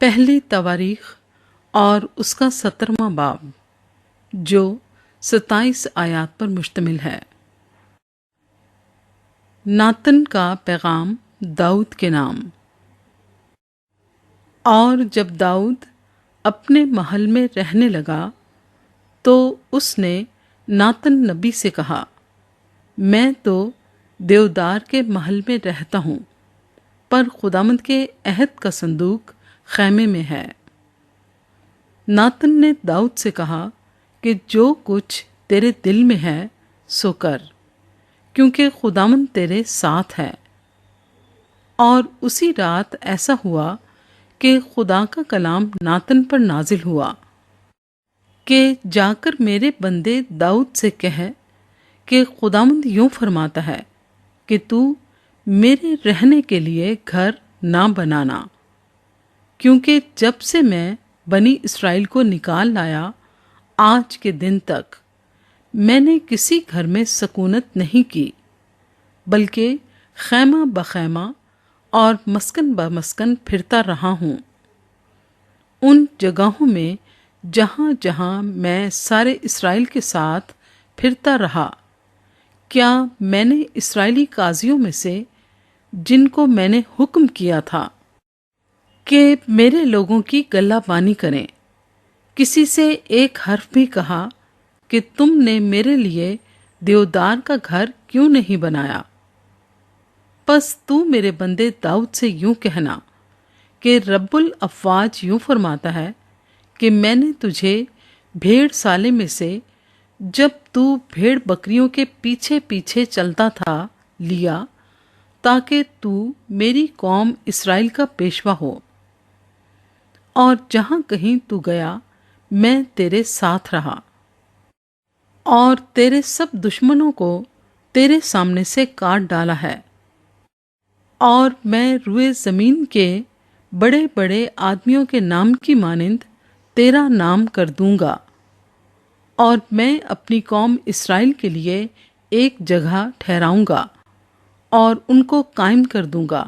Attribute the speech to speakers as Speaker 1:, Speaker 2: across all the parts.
Speaker 1: پہلی تواریخ اور اس کا 17واں باب جو 27 آیات پر مشتمل ہے۔ ناتن کا پیغام داؤد کے نام۔ اور جب داؤد اپنے محل میں رہنے لگا تو اس نے ناتن نبی سے کہا، میں تو دیودار کے محل میں رہتا ہوں، پر خداوند کے عہد کا صندوق خیمے میں ہے۔ ناتن نے داؤد سے کہا کہ جو کچھ تیرے دل میں ہے سو کر، کیونکہ خداوند تیرے ساتھ ہے۔ اور اسی رات ایسا ہوا کہ خدا کا کلام ناتن پر نازل ہوا کہ جا کر میرے بندے داؤد سے کہہ کہ خداوند یوں فرماتا ہے کہ تو میرے رہنے کے لیے گھر نہ بنانا، کیونکہ جب سے میں بنی اسرائیل کو نکال لایا آج کے دن تک میں نے کسی گھر میں سکونت نہیں کی، بلکہ خیمہ بخیمہ اور مسکن بمسکن پھرتا رہا ہوں۔ ان جگہوں میں جہاں جہاں میں سارے اسرائیل کے ساتھ پھرتا رہا، کیا میں نے اسرائیلی قاضیوں میں سے جن کو میں نے حکم کیا تھا کہ میرے لوگوں کی گلہ بانی کریں، کسی سے ایک حرف بھی کہا کہ تم نے میرے لیے دیودار کا گھر کیوں نہیں بنایا؟ پس تو میرے بندے داؤد سے یوں کہنا کہ رب الافواج یوں فرماتا ہے کہ میں نے تجھے بھیڑ سالے میں سے جب تو بھیڑ بکریوں کے پیچھے پیچھے چلتا تھا لیا، تاکہ تو میری قوم اسرائیل کا پیشوا ہو، اور جہاں کہیں تو گیا میں تیرے ساتھ رہا، اور تیرے سب دشمنوں کو تیرے سامنے سے کاٹ ڈالا ہے، اور میں روئے زمین کے بڑے بڑے آدمیوں کے نام کی مانند تیرا نام کر دوں گا، اور میں اپنی قوم اسرائیل کے لیے ایک جگہ ٹھہراؤں گا اور ان کو قائم کر دوں گا،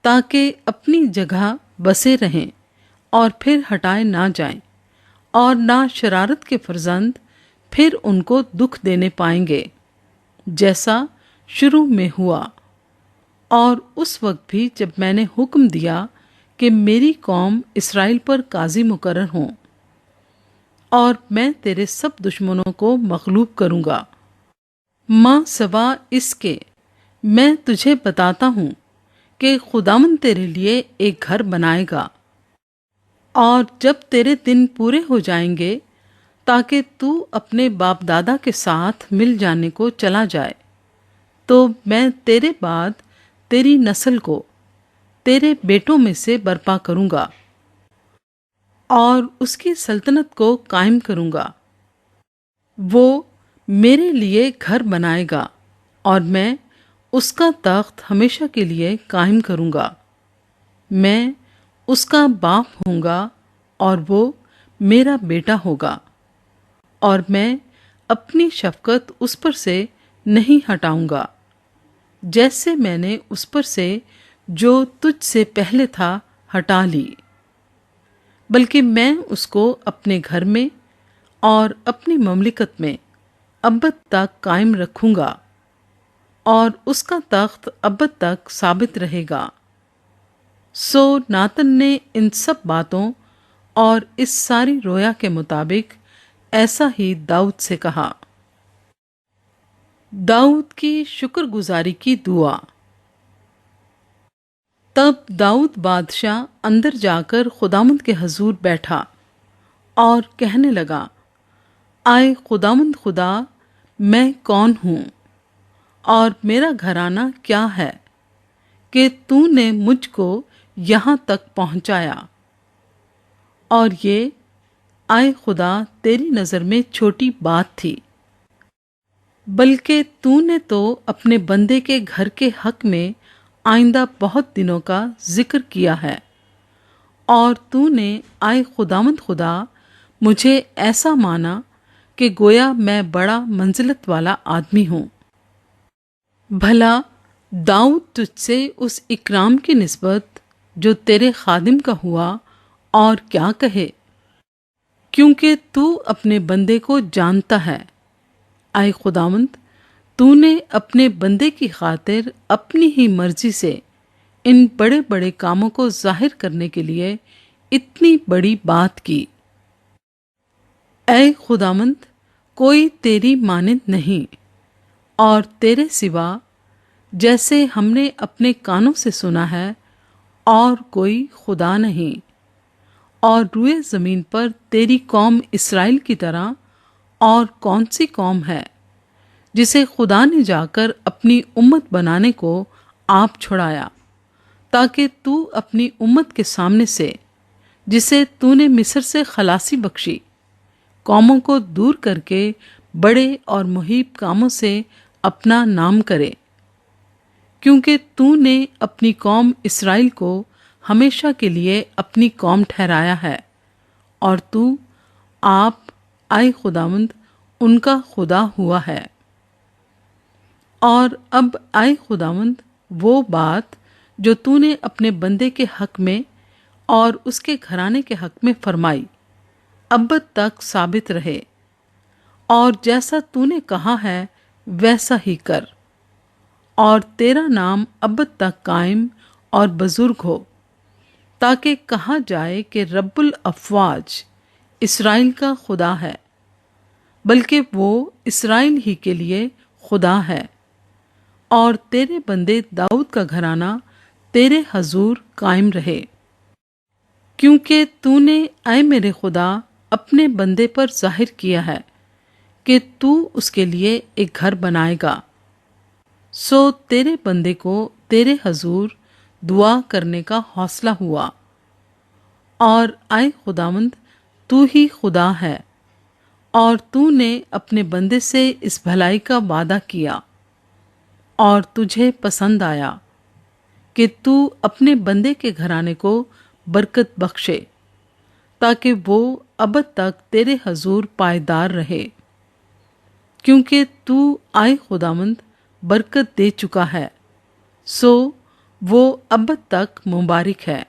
Speaker 1: تاکہ اپنی جگہ بسے رہیں اور پھر ہٹائے نہ جائیں، اور نہ شرارت کے فرزند پھر ان کو دکھ دینے پائیں گے جیسا شروع میں ہوا۔ اور اس وقت بھی جب میں نے حکم دیا کہ میری قوم اسرائیل پر قاضی مقرر ہوں، اور میں تیرے سب دشمنوں کو مغلوب کروں گا، ماں سوا اس کے میں تجھے بتاتا ہوں کہ خداوند تیرے لیے ایک گھر بنائے گا، اور جب تیرے دن پورے ہو جائیں گے تاکہ تو اپنے باپ دادا کے ساتھ مل جانے کو چلا جائے، تو میں تیرے بعد تیری نسل کو تیرے بیٹوں میں سے برپا کروں گا اور اس کی سلطنت کو قائم کروں گا۔ وہ میرے لیے گھر بنائے گا اور میں اس کا تخت ہمیشہ کے لیے قائم کروں گا۔ میں اس کا باپ ہوں گا اور وہ میرا بیٹا ہوگا، اور میں اپنی شفقت اس پر سے نہیں ہٹاؤں گا، جیسے میں نے اس پر سے جو تجھ سے پہلے تھا ہٹا لی، بلکہ میں اس کو اپنے گھر میں اور اپنی مملکت میں ابد تک قائم رکھوں گا، اور اس کا تخت ابد تک ثابت رہے گا۔ سو ناتن نے ان سب باتوں اور اس ساری رویا کے مطابق ایسا ہی داؤد سے کہا۔ داؤد کی شکر گزاری کی دعا۔ تب داؤد بادشاہ اندر جا کر خداوند کے حضور بیٹھا اور کہنے لگا، آئے خداوند خدا، میں کون ہوں اور میرا گھرانہ کیا ہے کہ تو نے مجھ کو یہاں تک پہنچایا، اور یہ آئے خدا تیری نظر میں چھوٹی بات تھی، بلکہ تو نے تو اپنے بندے کے گھر کے حق میں آئندہ بہت دنوں کا ذکر کیا ہے، اور تو نے آئے خداوند خدا مجھے ایسا مانا کہ گویا میں بڑا منزلت والا آدمی ہوں۔ بھلا داؤد تجھ سے اس اکرام کی نسبت جو تیرے خادم کا ہوا اور کیا کہے، کیونکہ تو اپنے بندے کو جانتا ہے۔ اے خداوند، تو نے اپنے بندے کی خاطر اپنی ہی مرضی سے ان بڑے بڑے کاموں کو ظاہر کرنے کے لیے اتنی بڑی بات کی۔ اے خداوند، کوئی تیری مانند نہیں، اور تیرے سوا، جیسے ہم نے اپنے کانوں سے سنا ہے، اور کوئی خدا نہیں۔ اور روئے زمین پر تیری قوم اسرائیل کی طرح اور کون سی قوم ہے جسے خدا نے جا کر اپنی امت بنانے کو آپ چھڑایا، تاکہ تو اپنی امت کے سامنے سے، جسے تو نے مصر سے خلاصی بخشی، قوموں کو دور کر کے بڑے اور مہیب کاموں سے اپنا نام کرے، کیونکہ تو نے اپنی قوم اسرائیل کو ہمیشہ کے لیے اپنی قوم ٹھہرایا ہے، اور تو آپ، اے خداوند، ان کا خدا ہوا ہے۔ اور اب اے خداوند، وہ بات جو تو نے اپنے بندے کے حق میں اور اس کے گھرانے کے حق میں فرمائی ابد تک ثابت رہے، اور جیسا تو نے کہا ہے ویسا ہی کر، اور تیرا نام ابد تک قائم اور بزرگ ہو، تاکہ کہا جائے کہ رب الافواج اسرائیل کا خدا ہے، بلکہ وہ اسرائیل ہی کے لیے خدا ہے۔ اور تیرے بندے داؤد کا گھرانہ تیرے حضور قائم رہے، کیونکہ تو نے، اے میرے خدا، اپنے بندے پر ظاہر کیا ہے کہ تو اس کے لیے ایک گھر بنائے گا، سو تیرے بندے کو تیرے حضور دعا کرنے کا حوصلہ ہوا۔ اور اے خداوند، تو ہی خدا ہے، اور تو نے اپنے بندے سے اس بھلائی کا وعدہ کیا، اور تجھے پسند آیا کہ تو اپنے بندے کے گھرانے کو برکت بخشے، تاکہ وہ ابد تک تیرے حضور پائیدار رہے، کیونکہ تو، اے خداوند، برکت دے چکا ہے، سو وہ ابد تک مبارک ہے۔